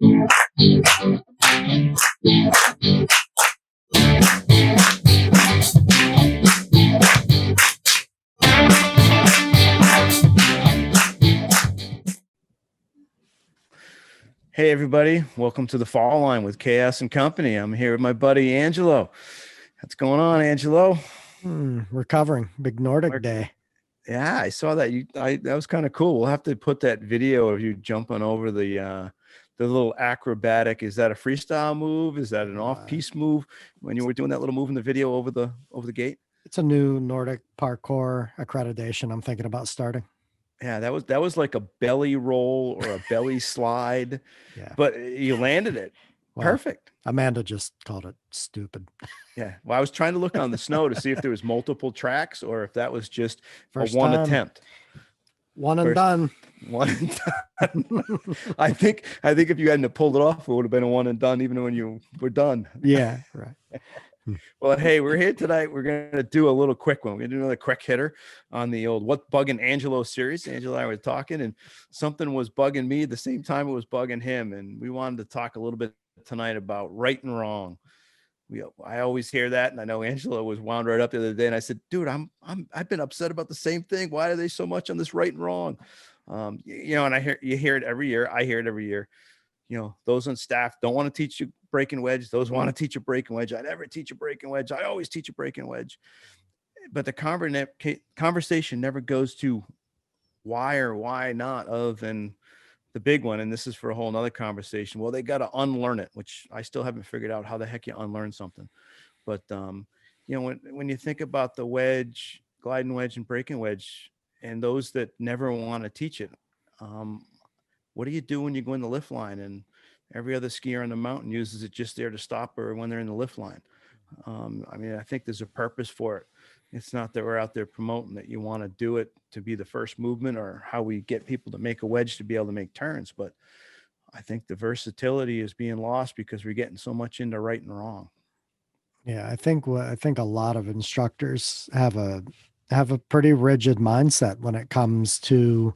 Hey everybody, welcome to the Fall Line with KS and Company. I'm here with my buddy Angelo. What's going on, Angelo? Recovering. Big Nordic day. Yeah, I saw that. That was kind of cool. We'll have to put that video of you jumping over the little acrobatic. Is that a freestyle move? Is that an off-piste move? When you were doing that little move in the video over the gate? It's a new Nordic parkour accreditation I'm thinking about starting. Yeah, that was like a belly roll or a belly slide. Yeah. But you landed it. Well, perfect. Amanda just called it stupid. Yeah. Well, I was trying to look on the snow to see if there was multiple tracks or if that was just First one time. attempt. One and done. One and done. I think if you hadn't pulled it off, it would have been a one and done even when you were done. Yeah, right. Well, hey, we're here tonight. We're going to do a little quick one. We're going to do another quick hitter on the old What Bugging Angelo series. Angelo and I were talking, and something was bugging me at the same time it was bugging him. And we wanted to talk a little bit tonight about right and wrong. I always hear that, and I know Angelo was wound right up the other day, and I said, dude, I've been upset about the same thing. Why are they so much on this right and wrong? And you hear it every year. I hear it every year. Those on staff don't want to teach you breaking wedge. Those want to teach a breaking wedge. I never teach a breaking wedge. I always teach a breaking wedge. But the conversation never goes to why or why not, other than the big one. And this is for a whole nother conversation. Well, they got to unlearn it, which I still haven't figured out how the heck you unlearn something. But, when you think about the wedge, gliding wedge and breaking wedge, and those that never want to teach it, what do you do when you go in the lift line and every other skier on the mountain uses it just there to stop or when they're in the lift line? I think there's a purpose for it. It's not that we're out there promoting that you want to do it to be the first movement or how we get people to make a wedge to be able to make turns. But I think the versatility is being lost because we're getting so much into right and wrong. Yeah, I think a lot of instructors have a pretty rigid mindset when it comes to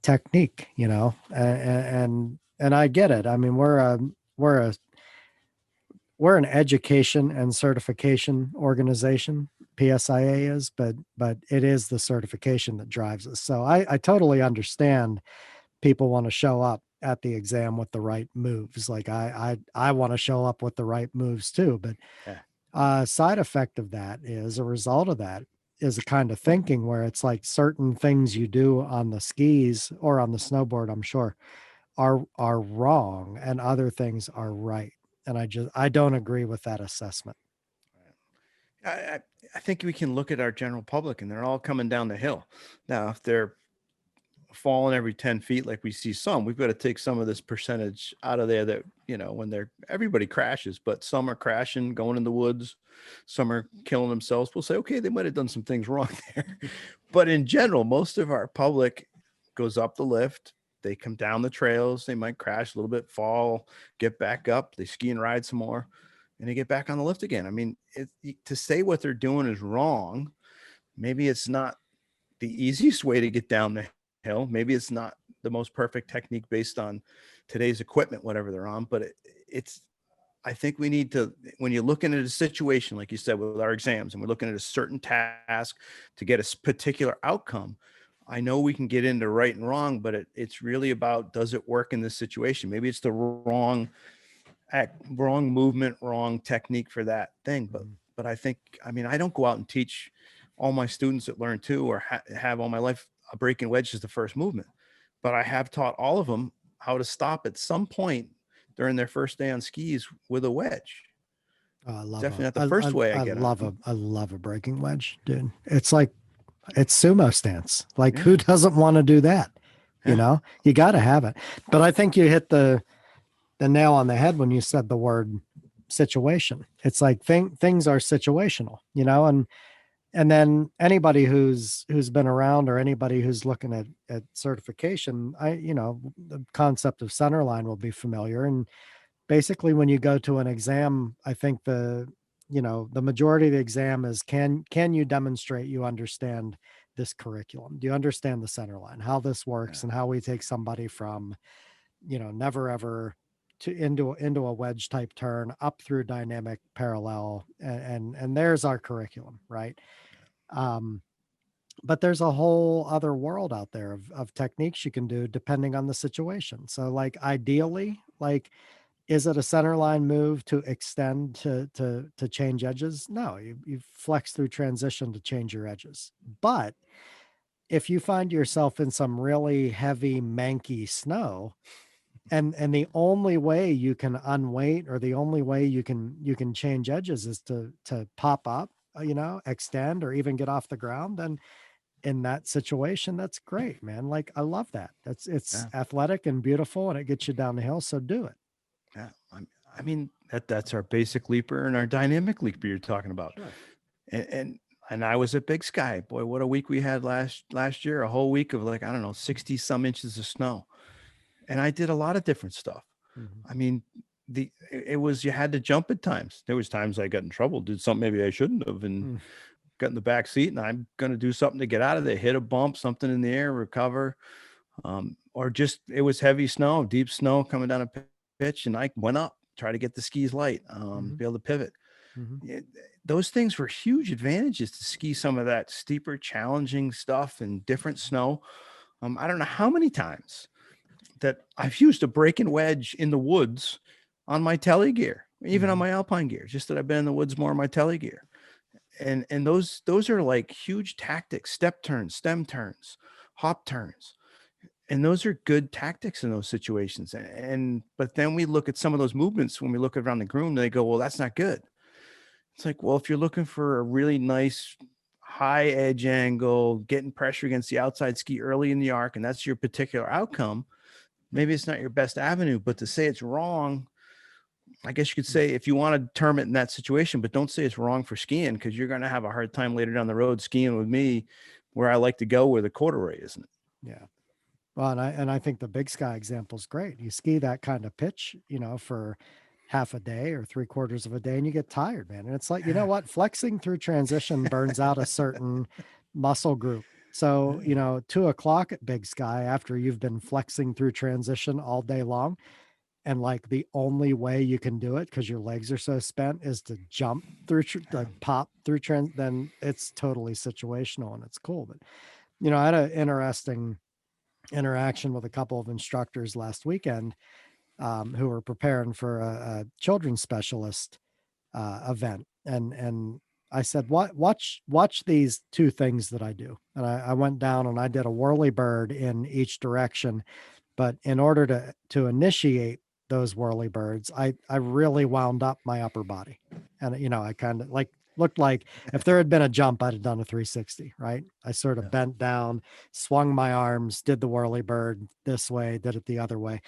technique, and I get it. I mean, we're an education and certification organization. PSIA is, but it is the certification that drives us. So I totally understand people want to show up at the exam with the right moves. Like I want to show up with the right moves too. But side effect of that is a result of that is a kind of thinking where it's like certain things you do on the skis or on the snowboard, I'm sure, are wrong and other things are right. And I don't agree with that assessment. I think we can look at our general public and they're all coming down the hill. Now, if they're falling every 10 feet, like we see some, we've got to take some of this percentage out of there that, when everybody crashes, but some are crashing, going in the woods, some are killing themselves. We'll say, okay, they might've done some things wrong there. But in general, most of our public goes up the lift. They come down the trails. They might crash a little bit, fall, get back up. They ski and ride some more and they get back on the lift again. I mean, to say what they're doing is wrong. Maybe it's not the easiest way to get down the hill. Maybe it's not the most perfect technique based on today's equipment, whatever they're on, but I think we need to, when you're looking at a situation, like you said, with our exams, and we're looking at a certain task to get a particular outcome, I know we can get into right and wrong, but it's really about, does it work in this situation? Maybe it's the wrong movement, wrong technique for that thing. But I think, I don't go out and teach all my students that learn too, or have all my life a breaking wedge is the first movement, but I have taught all of them how to stop at some point during their first day on skis with a wedge. I love definitely not the first way I get I love a breaking wedge, dude. It's like, it's sumo stance. Like who doesn't want to do that? You got to have it. But I think you hit the nail on the head when you said the word situation. It's like things are situational, and then anybody who's been around or anybody who's looking at certification, the concept of centerline will be familiar. And basically when you go to an exam, I think the majority of the exam is, can you demonstrate you understand this curriculum? Do you understand the centerline, how this works and how we take somebody from never ever into a wedge type turn up through dynamic parallel, and there's our curriculum, right? Um, but there's a whole other world out there of techniques you can do depending on the situation. So like ideally, like, is it a center line move to extend to change edges? No, you flex through transition to change your edges. But if you find yourself in some really heavy, manky snow, and the only way you can unweight, or the only way you can change edges is to pop up, extend, or even get off the ground, then in that situation, that's great, man. Like, I love that. It's Yeah. athletic and beautiful, and it gets you down the hill. So do it. Yeah. I mean, that's our basic leaper and our dynamic leaper you're talking about. Sure. And I was at Big Sky. Boy, what a week we had last year, a whole week of like, I don't know, 60 some inches of snow. And I did a lot of different stuff. Mhm. I mean, it was, you had to jump at times. There was times I got in trouble, did something maybe I shouldn't have, and Mm. got in the back seat, and I'm going to do something to get out of there, hit a bump, something in the air, recover. Or just, it was heavy snow, deep snow coming down a pitch, and I went up, try to get the skis light, Mhm. be able to pivot. Mhm. Those things were huge advantages to ski some of that steeper, challenging stuff and different snow. I don't know how many times that I've used a breaking wedge in the woods on my tele gear, even on Mhm. my alpine gear, just that I've been in the woods more on my tele gear. And those are like huge tactics, step turns, stem turns, hop turns. And those are good tactics in those situations. And but then we look at some of those movements when we look around the groom, they go, well, that's not good. It's like, well, if you're looking for a really nice high edge angle, getting pressure against the outside ski early in the arc, and that's your particular outcome, maybe it's not your best avenue. But to say it's wrong, I guess you could say, if you want to term it in that situation, but don't say it's wrong for skiing, because you're going to have a hard time later down the road skiing with me where I like to go, where the corduroy isn't. Yeah. Well, and I think the Big Sky example is great. You ski that kind of pitch, for half a day or three-quarters of a day, and you get tired, man. And it's like, you know Yeah. what? Flexing through transition burns out a certain muscle group. So, 2 o'clock at Big Sky, after you've been flexing through transition all day long, and like the only way you can do it because your legs are so spent is to jump through, like pop through then it's totally situational and it's cool. But, I had an interesting interaction with a couple of instructors last weekend, who were preparing for a children's specialist event, and I said, watch these two things that I do." And I went down and I did a whirly bird in each direction, but in order to initiate those whirly birds, I really wound up my upper body, and I kind of like looked like if there had been a jump, I'd have done a 360, right? I sort of Yeah. bent down, swung my arms, did the whirly bird this way, did it the other way,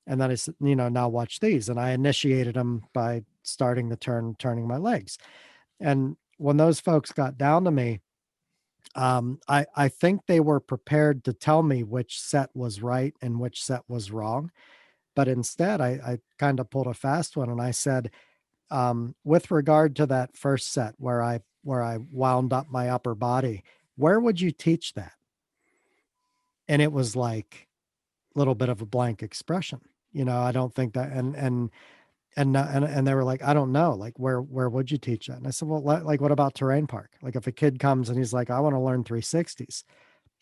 and then I said, now watch these, and I initiated them by starting the turn, turning my legs, and when those folks got down to me, I think they were prepared to tell me which set was right and which set was wrong. But instead, I kind of pulled a fast one and I said, with regard to that first set where I wound up my upper body, where would you teach that? And it was like a little bit of a blank expression. I don't think that, and they were like, I don't know, like where would you teach that? And I said, well, like what about terrain park? Like if a kid comes and he's like, I want to learn 360s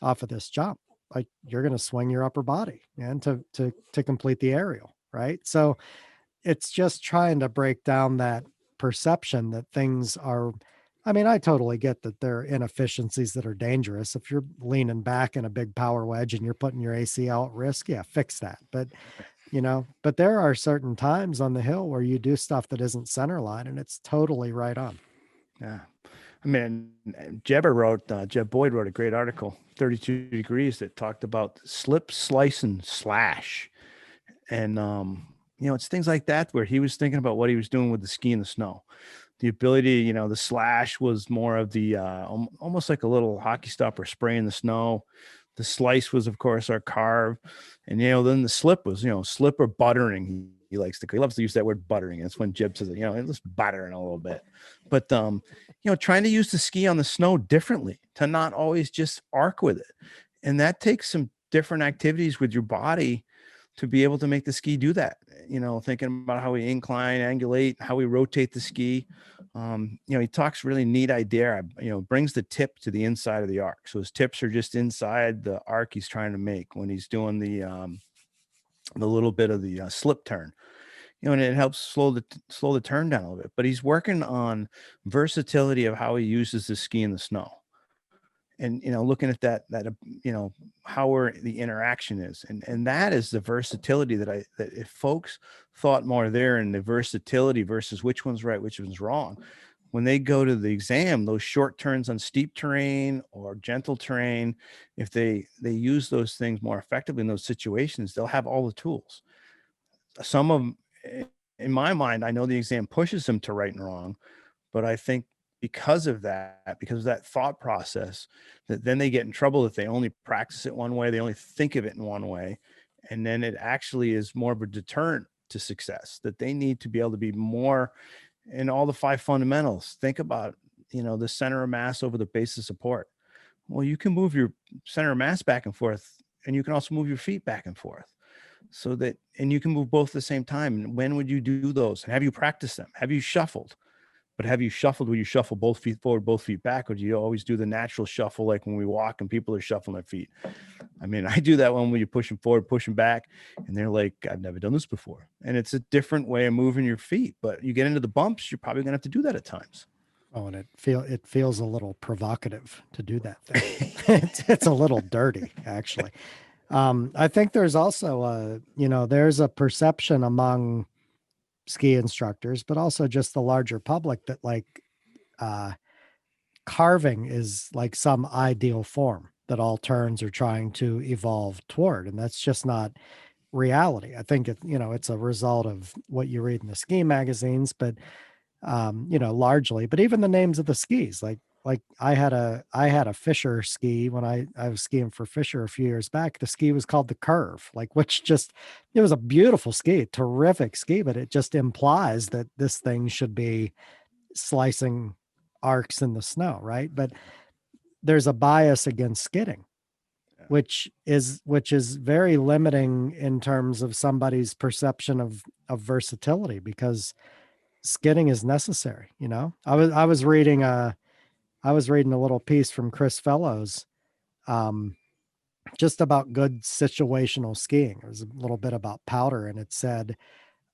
off of this jump, like you're going to swing your upper body and to complete the aerial, right? So it's just trying to break down that perception that things are, I mean, I totally get that there are inefficiencies that are dangerous. If you're leaning back in a big power wedge and you're putting your ACL at risk, yeah, fix that. But there are certain times on the hill where you do stuff that isn't center line and it's totally right on. Yeah. I mean, Jeb Boyd wrote a great article, 32 Degrees, that talked about slip, slice, and slash. And, it's things like that where he was thinking about what he was doing with the ski in the snow. The ability, the slash was more of the, almost like a little hockey stopper spray in the snow. The slice was, of course, our carve. And, then the slip was, slip or buttering. He loves to use that word buttering. That's when Jeb says, let's buttering a little bit. But, trying to use the ski on the snow differently, to not always just arc with it. And that takes some different activities with your body to be able to make the ski do that. Thinking about how we incline, angulate, how we rotate the ski. He talks really neat idea. Brings the tip to the inside of the arc, so his tips are just inside the arc he's trying to make when he's doing the little bit of the slip turn. And it helps slow the turn down a little bit. But he's working on versatility of how he uses the ski in the snow, and looking at that how the interaction is, and that is the versatility that if folks thought more there in the versatility versus which one's right, which one's wrong, when they go to the exam, those short turns on steep terrain or gentle terrain, if they use those things more effectively in those situations, they'll have all the tools. Some of them, in my mind, I know the exam pushes them to right and wrong, but I think because of that thought process, that then they get in trouble if they only practice it one way, they only think of it in one way. And then it actually is more of a deterrent to success, that they need to be able to be more in all the 5 fundamentals. Think about, the center of mass over the base of support. Well, you can move your center of mass back and forth, and you can also move your feet back and forth. And you can move both at the same time. And when would you do those? And have you practiced them? Have you shuffled? But have you shuffled where you shuffle both feet forward, both feet back? Or do you always do the natural shuffle, like when we walk and people are shuffling their feet? I mean, I do that one when you push them forward, push them back, and they're like, I've never done this before. And it's a different way of moving your feet. But you get into the bumps, you're probably going to have to do that at times. Oh, and it feels a little provocative to do that thing. It's a little dirty, actually. I think there's also there's a perception among ski instructors, but also just the larger public, that like carving is like some ideal form that all turns are trying to evolve toward, and that's just not reality. I think it's a result of what you read in the ski magazines, but largely. But even the names of the skis, like I had a Fisher ski when I was skiing for Fisher a few years back. The ski was called the Curve, like, which just, it was a beautiful ski, terrific ski, but it just implies that this thing should be slicing arcs in the snow, right? But there's a bias against skidding, which is very limiting in terms of somebody's perception of versatility, because skidding is necessary. I was reading a little piece from Chris Fellows, just about good situational skiing. It was a little bit about powder, and it said,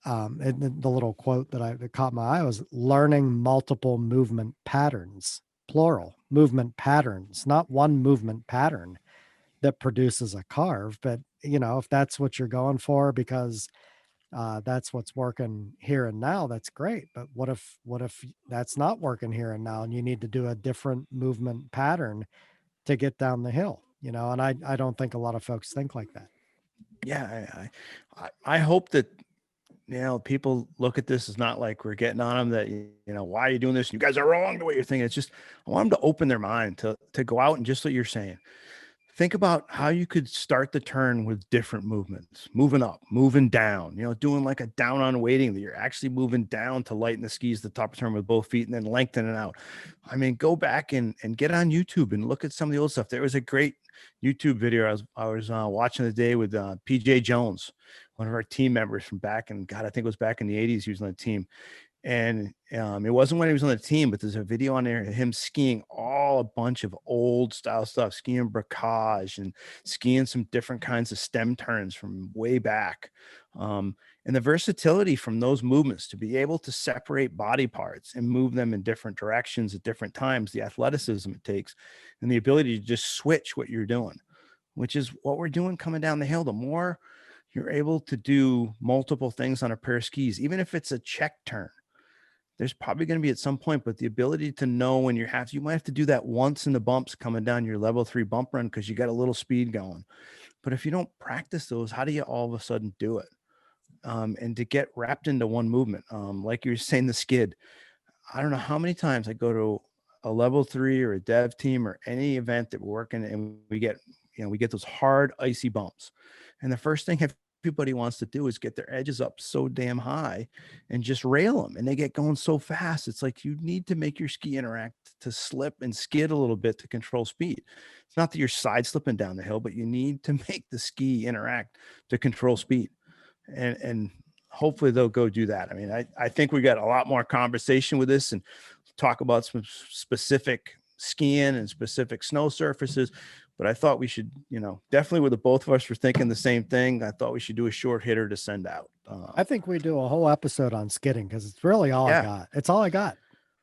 and the little quote that caught my eye was, learning multiple movement patterns, plural movement patterns, not one movement pattern that produces a carve. But if that's what you're going for, because that's what's working here and now, that's great. But what if that's not working here and now, and you need to do a different movement pattern to get down the hill? And I don't think a lot of folks think like that. Yeah, I hope that people look at this as not like we're getting on them, that why are you doing this? You guys are wrong the way you're thinking. It's just, I want them to open their mind to go out and, just what you're saying, think about how you could start the turn with different movements, moving up, moving down, doing like a down on weighting, that you're actually moving down to lighten the skis, the top turn with both feet, and then lengthen it out. I mean, go back and get on YouTube and look at some of the old stuff. There was a great YouTube video I was watching the day with PJ Jones, one of our team members from back in, God, I think it was back in the 80s. He was on the team. And it wasn't when he was on the team, but there's a video on there of him skiing a bunch of old style stuff, skiing bracage and skiing some different kinds of stem turns from way back. And the versatility from those movements to be able to separate body parts and move them in different directions at different times, the athleticism it takes, and the ability to just switch what you're doing, which is what we're doing coming down the hill. The more you're able to do multiple things on a pair of skis, even if it's a check turn, there's probably going to be at some point, but the ability to know when you might have to do that once in the bumps coming down your level 3 bump run, because you got a little speed going. But if you don't practice those, how do you all of a sudden do it? And to get wrapped into one movement, like you were saying, the skid, I don't know how many times I go to a level 3 or a dev team or any event that we're working, and we get those hard icy bumps. And the first thing everybody wants to do is get their edges up so damn high and just rail them, and they get going so fast. It's like, you need to make your ski interact to slip and skid a little bit to control speed. It's not that you're side slipping down the hill, but you need to make the ski interact to control speed. and hopefully they'll go do that. I mean, I think we got a lot more conversation with this and talk about some specific skiing and specific snow surfaces. But I thought we should, definitely with the both of us were thinking the same thing. I thought we should do a short hitter to send out. I think we do a whole episode on skidding because it's really all I got. It's all I got.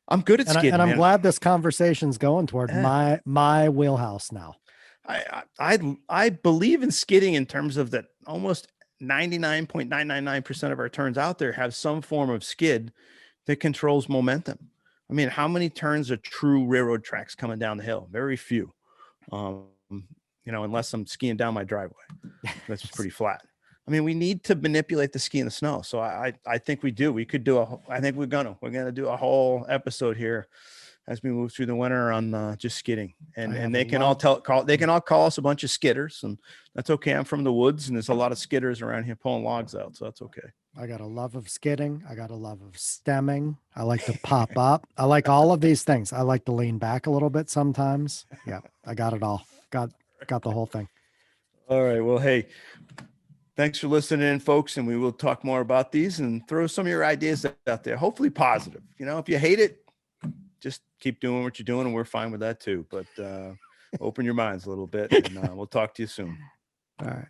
I'm good at skidding, and I'm man. glad this conversation's going toward my wheelhouse now. I believe in skidding in terms of that almost 99.999% of our turns out there have some form of skid that controls momentum. I mean, how many turns are true railroad tracks coming down the hill? Very few. Unless I'm skiing down my driveway. That's pretty flat. I mean, we need to manipulate the ski in the snow. So I think we do. We could do I think we're gonna do a whole episode here as we move through the winter on just skidding. And they can all call us a bunch of skidders, and that's okay. I'm from the woods, and there's a lot of skidders around here pulling logs out, so that's okay. I got a love of skidding. I got a love of stemming. I like to pop up. I like all of these things. I like to lean back a little bit sometimes. Yeah, I got it all. Got the whole thing. All right. Well, hey, thanks for listening in, folks, and we will talk more about these and throw some of your ideas out there. Hopefully positive. If you hate it, just keep doing what you're doing, and we're fine with that too. But open your minds a little bit, and we'll talk to you soon. All right.